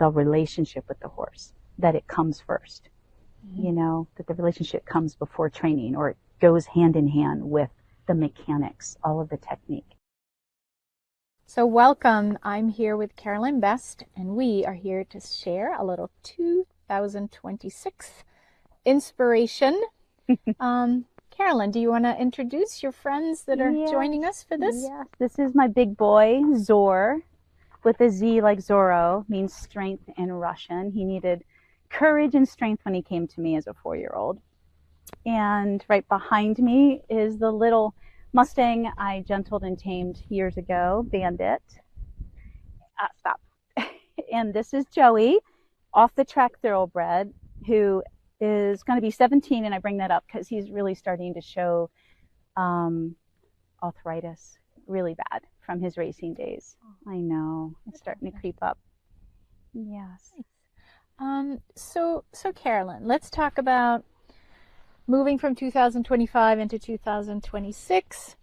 the relationship with the horse, that it comes first. You know, that the relationship comes before training, or it goes hand in hand with the mechanics, all of the technique. So welcome. I'm here with Caroline Beste, and we are here to share a little 2026 inspiration. Caroline, do you want to introduce your friends that are joining us for this? Yes, this is my big boy, Zor, with a Z like Zorro, means strength in Russian. He needed courage and strength when he came to me as a 4-year-old. And right behind me is the little Mustang I gentled and tamed years ago, Bandit. Stop. And this is Joey, off the track thoroughbred, who is going to be 17, and I bring that up because he's really starting to show arthritis really bad from his racing days. I know, it's starting to creep up. Yes. So Caroline, let's talk about moving from 2025 into 2026.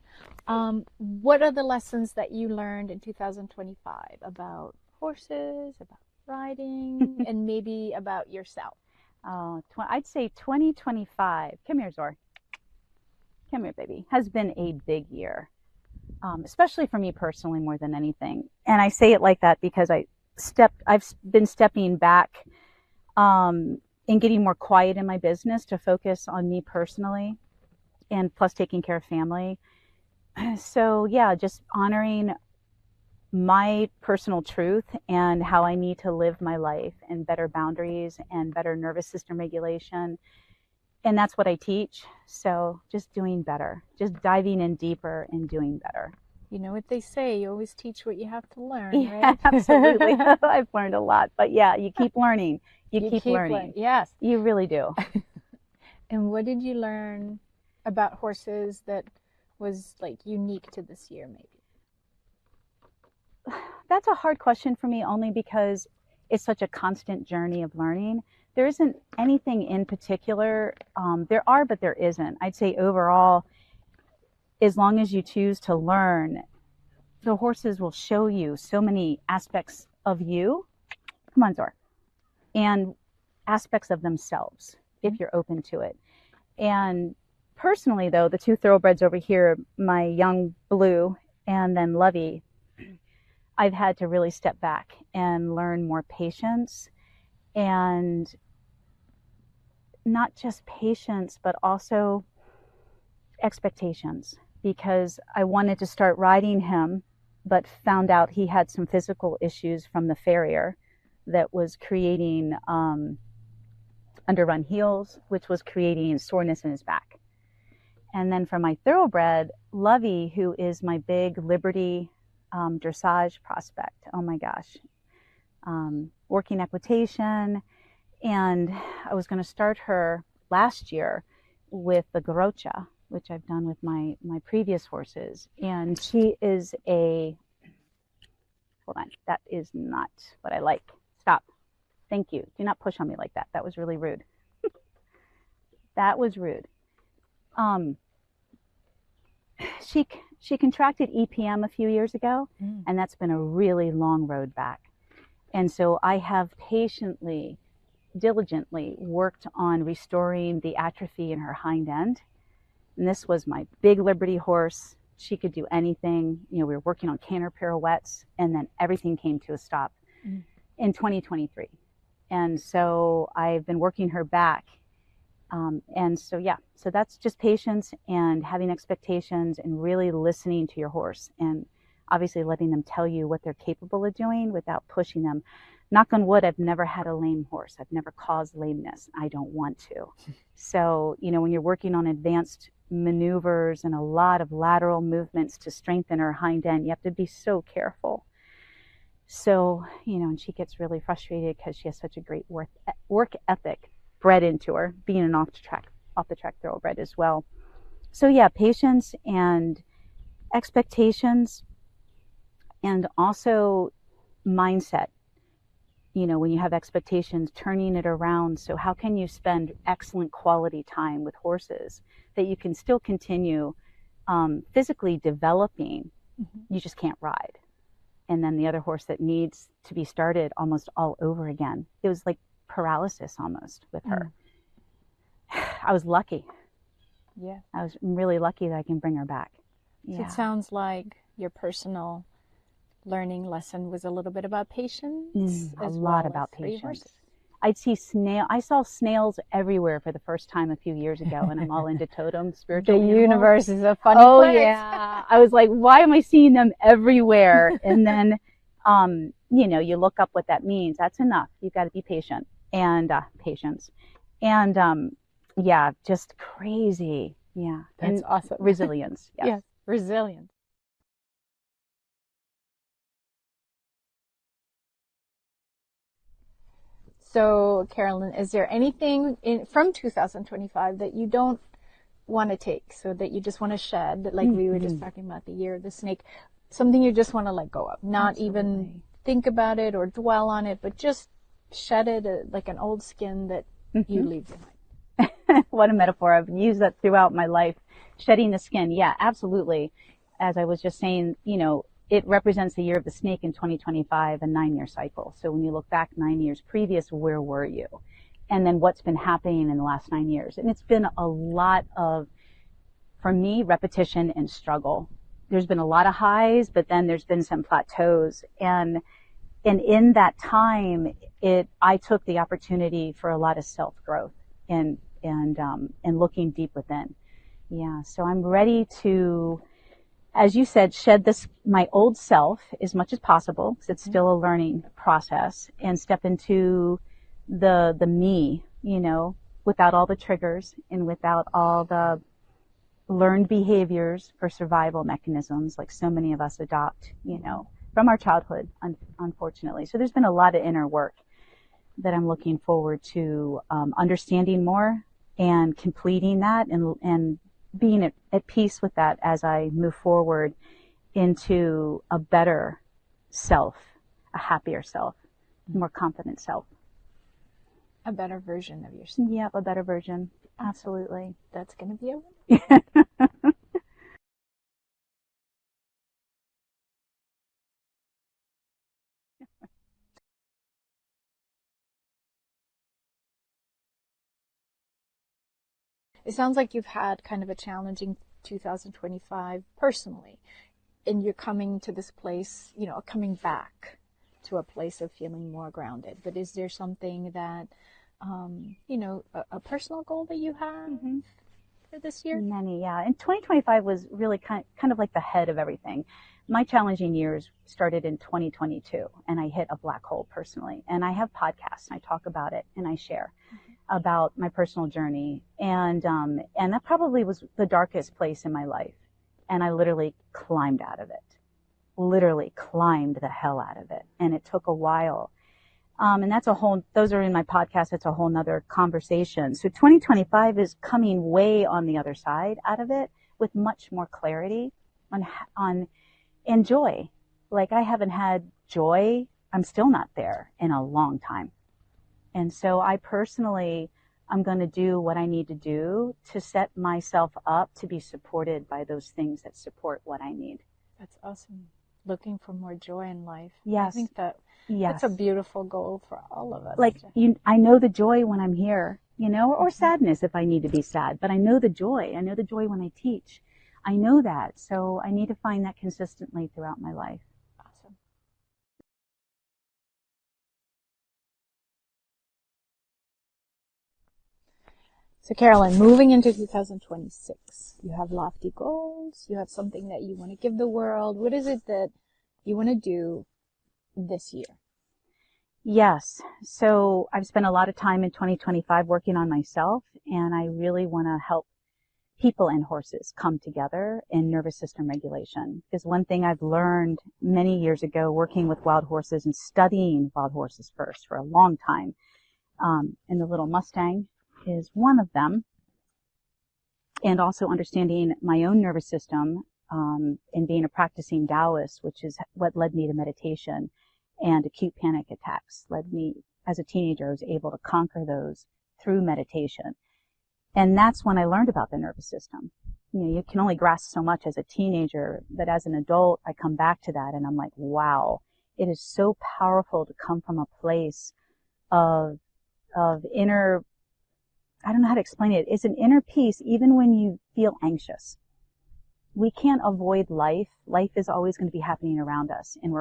What are the lessons that you learned in 2025 about horses, about riding, and maybe about yourself? I'd say 2025, come here, Zor. Come here, baby, has been a big year, especially for me personally more than anything. And I say it like that because I've been stepping back and getting more quiet in my business to focus on me personally, and plus taking care of family. So yeah, just honoring my personal truth and how I need to live my life, and better boundaries and better nervous system regulation. And that's what I teach. So just doing better, just diving in deeper and doing better. You know what they say, you always teach what you have to learn, Yeah, right? absolutely. I've learned a lot, but yeah, you keep learning. You keep learning. Yes. You really do. And what did you learn about horses that was like unique to this year, maybe? That's a hard question for me, only because it's such a constant journey of learning. There isn't anything in particular. There are, but there isn't. I'd say overall, as long as you choose to learn, the horses will show you so many aspects of you. Come on, Zor. And aspects of themselves, if you're open to it. And personally, though, the 2 thoroughbreds over here, my young Blue and then Lovey, I've had to really step back and learn more patience, and not just patience, but also expectations, because I wanted to start riding him, but found out he had some physical issues from the farrier that was creating underrun heels, which was creating soreness in his back. And then for my thoroughbred, Lovey, who is my big Liberty dressage prospect, oh my gosh, working equitation. And I was going to start her last year with the Garocha, which I've done with my previous horses. And she is hold on, that is not what I like. Stop. Thank you. Do not push on me like that. That was really rude. That was rude. She contracted EPM a few years ago, and that's been a really long road back. And so I have patiently, diligently worked on restoring the atrophy in her hind end. And this was my big Liberty horse. She could do anything. You know, we were working on canter pirouettes, and then everything came to a stop in 2023. And so I've been working her back. And so, yeah, so that's just patience and having expectations and really listening to your horse, and obviously letting them tell you what they're capable of doing without pushing them. Knock on wood, I've never had a lame horse. I've never caused lameness. I don't want to. So, you know, when you're working on advanced maneuvers and a lot of lateral movements to strengthen her hind end, you have to be so careful. So, you know, and she gets really frustrated because she has such a great work ethic bred into her, being an off the track thoroughbred as well. So yeah, patience and expectations, and also mindset. You know, when you have expectations, turning it around. So how can you spend excellent quality time with horses that you can still continue physically developing? You just can't ride. and then the other horse that needs to be started almost all over again. It was like paralysis almost with her. I was lucky. Yeah. I was really lucky that I can bring her back. So it sounds like your personal learning lesson was a little bit about patience. A lot about patience. Horses. I saw snails everywhere for the first time a few years ago, and I'm all into totem spiritual The animals. universe is a funny place. Yeah. I was like, why am I seeing them everywhere? And then, you look up what that means. That's enough. You've got to be patient and patience. And yeah, just crazy. Yeah. That's awesome. Resilience. Yes. Yes, resilience. So, Caroline, is there anything from 2025 that you don't want to take, so that you just want to shed, like we were just talking about the year of the snake, something you just want to let go of, not even think about it or dwell on it, but just shed it like an old skin that you leave behind? What a metaphor. I've used that throughout my life. Shedding the skin. Yeah, absolutely. As I was just saying, it represents the year of the snake in 2025, a 9-year cycle. So when you look back 9 years previous, where were you? And then what's been happening in the last 9 years? And it's been a lot of, for me, repetition and struggle. There's been a lot of highs, but then there's been some plateaus. And in that time, I took the opportunity for a lot of self-growth and looking deep within. Yeah. So I'm ready to, as you said, shed my old self as much as possible, because it's still a learning process, and step into the me, without all the triggers and without all the learned behaviors for survival mechanisms like so many of us adopt, from our childhood, unfortunately. So there's been a lot of inner work that I'm looking forward to understanding more and completing that and being at peace with that as I move forward into a better self, a happier self, more confident self. A better version of yourself. Yep, a better version. Absolutely. That's going to be a win. It sounds like you've had kind of a challenging 2025 personally, and you're coming to this place, coming back to a place of feeling more grounded. But is there something that, a personal goal that you have for this year? Many, yeah. And 2025 was really kind of like the head of everything. My challenging years started in 2022, and I hit a black hole personally. And I have podcasts, and I talk about it, and I share about my personal journey. And that probably was the darkest place in my life. And I literally climbed out of it. Literally climbed the hell out of it. And it took a while. And those are in my podcast. It's a whole nother conversation. So 2025 is coming way on the other side out of it with much more clarity and joy. Like I haven't had joy. I'm still not there in a long time. And so I personally, I'm going to do what I need to do to set myself up to be supported by those things that support what I need. That's awesome. Looking for more joy in life. Yes. I think that's a beautiful goal for all of us. Like, I know the joy when I'm here, or sadness if I need to be sad, but I know the joy. I know the joy when I teach. I know that. So I need to find that consistently throughout my life. Awesome. So Caroline, moving into 2026, you have lofty goals, you have something that you want to give the world. What is it that you want to do this year? Yes. So I've spent a lot of time in 2025 working on myself, and I really want to help people and horses come together in nervous system regulation. Because one thing I've learned many years ago working with wild horses and studying wild horses first for a long time, and the little Mustang is one of them, and also understanding my own nervous system and being a practicing Taoist, which is what led me to meditation, and acute panic attacks led me, as a teenager, I was able to conquer those through meditation. And that's when I learned about the nervous system. You can only grasp so much as a teenager, but as an adult, I come back to that and I'm like, wow, It is so powerful to come from a place of inner, I don't know how to explain it. It's an inner peace even when you feel anxious. We can't avoid life. Life is always going to be happening around us. And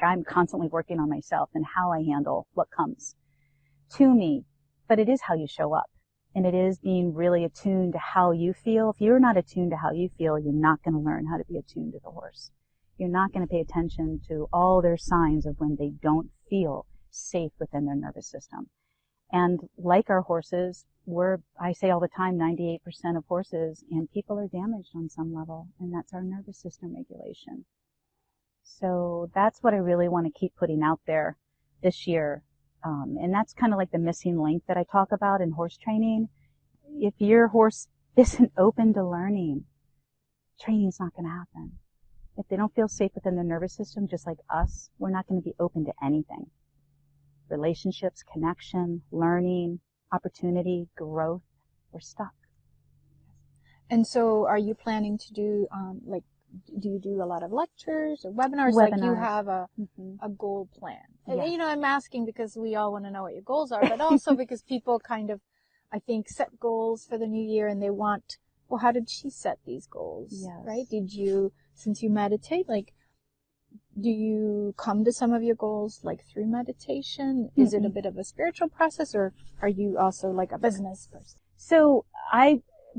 I'm constantly working on myself and how I handle what comes to me. But it is how you show up. And it is being really attuned to how you feel. If you're not attuned to how you feel, you're not going to learn how to be attuned to the horse. You're not going to pay attention to all their signs of when they don't feel safe within their nervous system. And like our horses, I say all the time, 98% of horses and people are damaged on some level, and that's our nervous system regulation. So that's what I really want to keep putting out there this year. And that's kind of like the missing link that I talk about in horse training. If your horse isn't open to learning, training's not going to happen. If they don't feel safe within their nervous system, just like us, we're not going to be open to anything. Relationships, connection, learning, opportunity, growth, we're stuck. And so are you planning to do, do you do a lot of lectures or webinars? Like you have a goal plan? Yes. You know, I'm asking because we all want to know what your goals are, but also because people kind of, I think, set goals for the new year and they want, well, how did she set these goals? Yes. Right? Did you, since you meditate, do you come to some of your goals through meditation? Is it a bit of a spiritual process, or are you also like a business person? So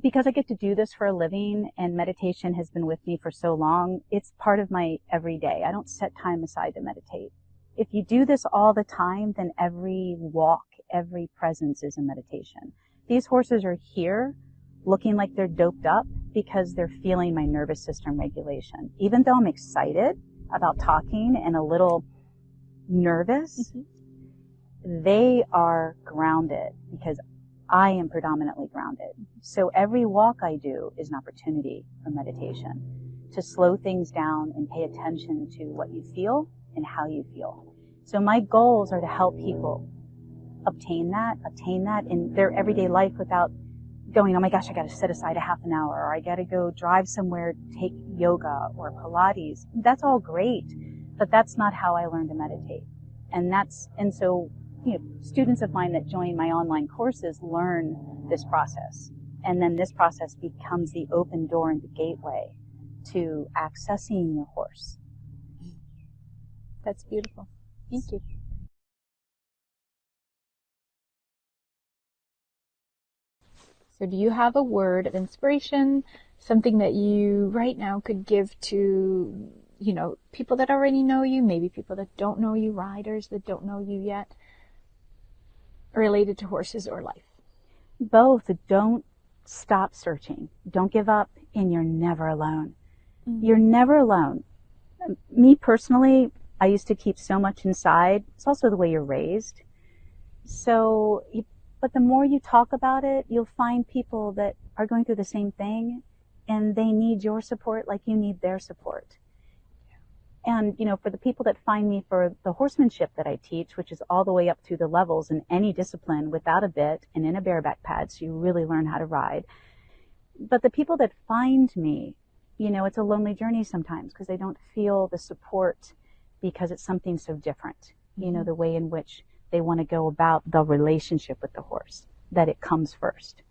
because I get to do this for a living and meditation has been with me for so long, it's part of my everyday. I don't set time aside to meditate. If you do this all the time, then every walk, every presence is a meditation. These horses are here looking like they're doped up because they're feeling my nervous system regulation. Even though I'm excited about talking and a little nervous, they are grounded because I am predominantly grounded. So every walk I do is an opportunity for meditation, to slow things down and pay attention to what you feel and how you feel. So my goals are to help people attain that in their everyday life without going, oh my gosh, I got to set aside a half an hour, or I got to go drive somewhere, take yoga or Pilates. That's all great, but that's not how I learned to meditate. And so, students of mine that join my online courses learn this process. And then this process becomes the open door and the gateway to accessing your horse. That's beautiful. Thank you. So do you have a word of inspiration, something that you right now could give to, people that already know you, maybe people that don't know you, riders that don't know you yet, related to horses or life? Both. Don't stop searching. Don't give up, and you're never alone. You're never alone. Me personally, I used to keep so much inside. It's also the way you're raised. But the more you talk about it, you'll find people that are going through the same thing, and they need your support like you need their support. And, for the people that find me for the horsemanship that I teach, which is all the way up through the levels in any discipline without a bit and in a bareback pad, so you really learn how to ride. But the people that find me, it's a lonely journey sometimes because they don't feel the support because it's something so different, the way in which they want to go about the relationship with the horse, that it comes first,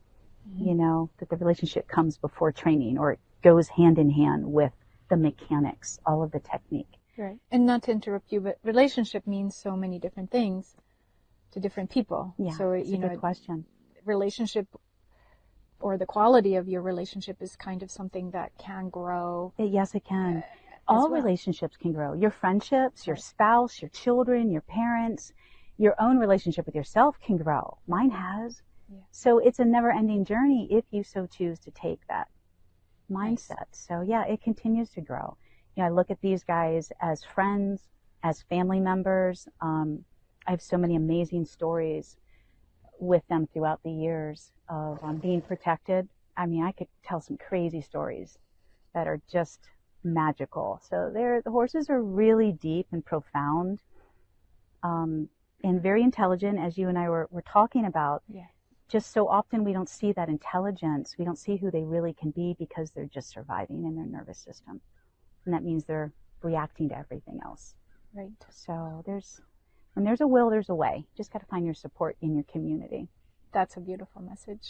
that the relationship comes before training, or it goes hand in hand with the mechanics, all of the technique. Right. And not to interrupt you, but relationship means so many different things to different people. Yeah, so, it's a good question. Relationship, or the quality of your relationship, is kind of something that can grow. Yes, it can. All relationships can grow. Your friendships, your spouse, your children, your parents, your own relationship with yourself can grow. Mine has. Yeah. So it's a never-ending journey if you so choose to take that mindset. Nice. So yeah, it continues to grow. I look at these guys as friends, as family members. I have so many amazing stories with them throughout the years of being protected. I mean, I could tell some crazy stories that are just magical. So the horses are really deep and profound, and very intelligent, as you and I were talking about. Yeah. Just so often we don't see that intelligence. We don't see who they really can be because they're just surviving in their nervous system. And that means they're reacting to everything else. Right. So when there's a will, there's a way. Just got to find your support in your community. That's a beautiful message.